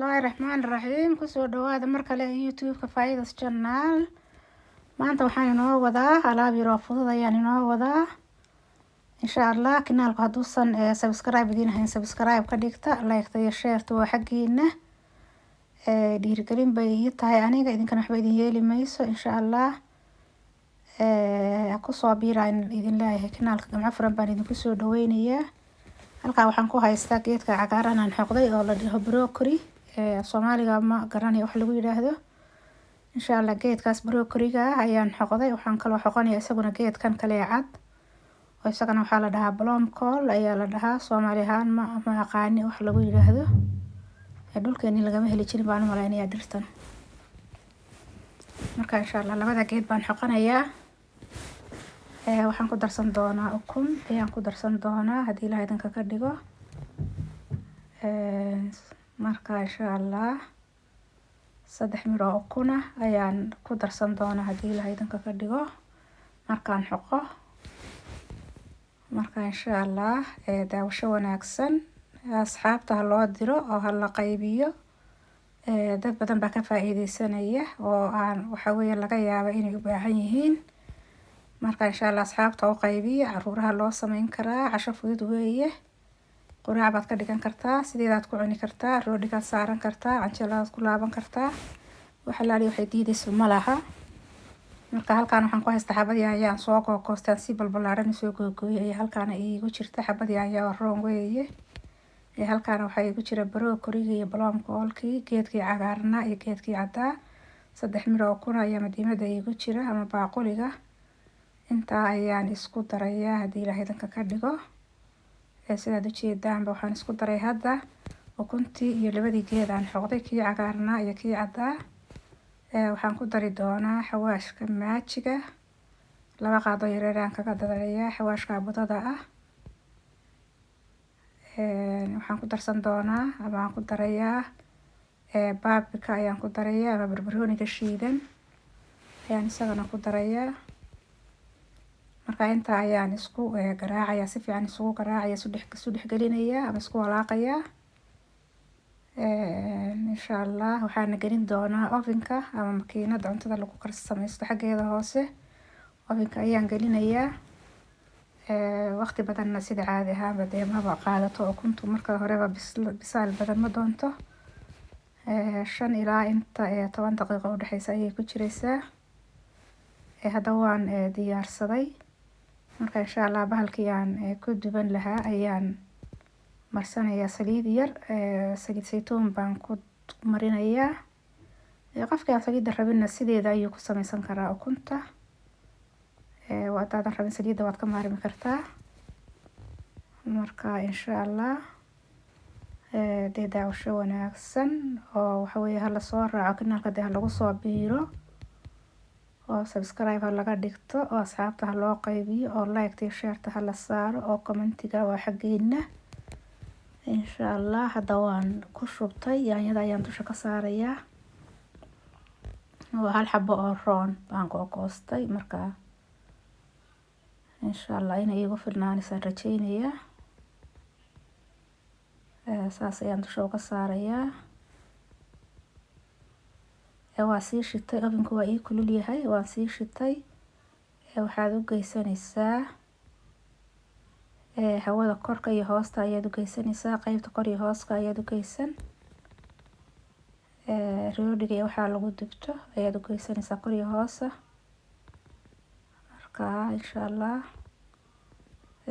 Bismillaahi Raxmaani Raxiim. Kusoo dhawaada mar kale YouTube-ka Faidas Channel. Maanta waxaan inoo wadaa alaab yar oo fudud ayaan inoo wadaa. Insha Allah kanaalka hadduusan subscribe idin ahayn subscribe ka dhigta, like iyo share waa xaqiina. Dhiirigelin bay ii tahay aniga idinkana waxba idin yeeli mayso insha Allah. Ku soo biiraan idin leeyahay kanaalka gamco furan baan idinku soo dhaweynayaa. Halkaa waxaan ku haystaa geedka cagaaran aan xoqday oo la dhaho broccoli. Soomaaliga ma garanayo wax lagu yiraahdo. Insha Allah geedkaas broccoli-ga ayaan xoqday. Waxaan kaloo xoqanayaa isaguna geedkan kale cad. Oo isagana waxaa la dhahaa plum call ayaa la dhahaa. Soomaali ahaan ma aqaani wax lagu yiraahdo. Dhulkeeni lagama heli jirin baan u malaynayaa dhirtan. Marka insha Allah labada geed baan xoqanayaa. Waxaan ku darsan doonaa ukun ayaan ku darsan doonaa haddii Ilaahay idinka ka dhigo. Marka insha Allah 3 mir oo ukun ayaan ku darsan doonaa haddii Ilaahay idinka ka dhigo markaan xoqo. Marka insha Allah daawasho wanaagsan asxaabta loo diro oo la qaybiyo. Dad badan baa ka faa'iideysanaya oo aan waxa weeye laga yaabaa inay u baahan yihiin. Marka insha Allah asxaabta oo qaybiyo caruuraha loo sameyn karaa casho fudud weeye. Quraac baad ka dhigan kartaa, sideedaad ku cuni kartaa, roodhigaad saaran kartaa, canjeeladaad ku laaban kartaa. Waxa la waxay diidayso ma laha. Marka halkaan waxaan ku haystaa xabad yaanyo soo googoostaan si balbalaaran soo googoyay halkaan iigu jirta xabad yaanyo roon weeye. Halkaan waxa iigu jira broccoli iyo plum call-kii, geedkii cagaarna iyo geedkii caddaa. 3 mir oo ukun ayaa madiimada iigu jira ama baaquliga. Inta ayaan isku darayaa haddii Ilaahay idinka ka dhigo. Sidaad u jeedaan waxaan isku daray hadda ukuntii iyo labadii geed aan xoqday kii cagaarna iyo kii caddaa. Waxaan ku dari doonaa xawaashka maajiga. 2 qaado yaryar aan kaga darayaa xawaashka budada ah. Waxaan ku darsan doonaa ama aan ku darayaa paprika ayaan ku darayaa ama barbarooniga shiidan ayaan isagana ku darayaa. Marka inta ayaan isku garaacaya si fiican isugu garaacaya sudhex gelinaya ama isku walaaqaya. Insha Allah waxaan gelin doonaa ovenka ama makiinada cuntada lagu karsameysto xageeda hoose. Ovenka ayaan gelinayaa. Waqti badanna sida caadi ahaan dee ma qaadato ukuntu marka horeba bisaal badan ma doonto. 5 ilaa inta 10 daqiiqo u dhaxaysa ayay ku jiraysaa. Hadda waan diyaarsaday. Marka insha Allah bahalkii aan ku duban lahaa ayaan marsanayaa saliid yar. Saliid saytuun baan ku marinayaa. Qofka aan saliid rabina sideeda ayuu ku sameysan karaa ukunta. Waad rabin saliida waad ka maarmi kartaa. Marka insha Allah daawasho wanaagsan oo waxa weeye hala soo raaco kanaalka lagu soo biiro. oo subscribe laga dhigto oo asxaabta loo qaybiyo oo like iyo share la saaro oo commentiga waa xaqiina insha Allah hadda waan ku shubtay yaanyada ayaan dusha ka saarayaa oo hal xabo oo roon baan googoostay marka insha Allah inay igu filnaanaysan rajaynayaa saas ayaan dusha ka saarayaa waa sii shitay ovenku waa ii kulul yahay waan sii shitay waxaad u geysanaysaa hawada korka iyo hoosta ayaad u geysanaysaa qaybta kor iyo hooska ayaad u geysan roodhiga waxa lagu dubto ayaad u geysanaysaa kor iyo hoosa marka insha Allah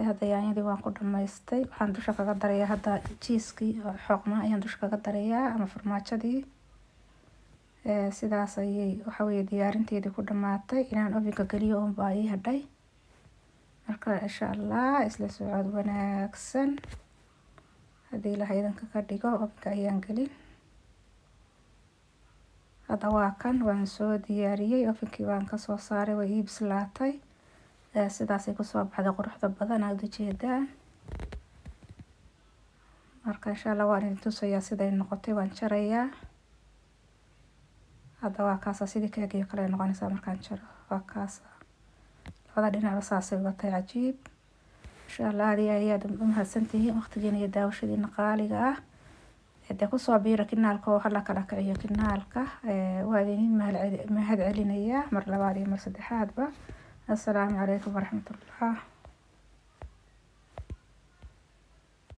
hadda yaanyadii waan ku dhamaystay waxaan dusha kaga darayaa hadda cheese-kii xoqna ayaan dusha kaga darayaa ama farmaajadii sidaas ayay waxa weeye diyaarinteedii ku dhamaatay inaan ovenka galiyo oo baa ii hadhay marka insha Allah isla socod wanaagsan haddii Ilaahay idinka ka dhigo ovenka ayaan gelin hadda waa kan waan soo diyaariyay ovenkii waan ka soo saaray way ii bislaatay sidaas ay ku soo baxday quruxda badan aad u jeedaan marka insha Allah waan idin tusayaa sida ay noqotay waan jarayaa hadda waa kaasa sidii keega kale noqonaysa markaan jaro waa kaasa labada dhinac saasay watay cajiib insha Allah aad u mahadsantihiin waqtigiina iyo daawashadiina qaaliga ah hadda kusoo biiro kinaalka oo hala kala kiciyo kinaalka waa idin mahad celinaya mar labaad iyo mar saddexaadba. Assalaamu calaykum waraxmatullaah.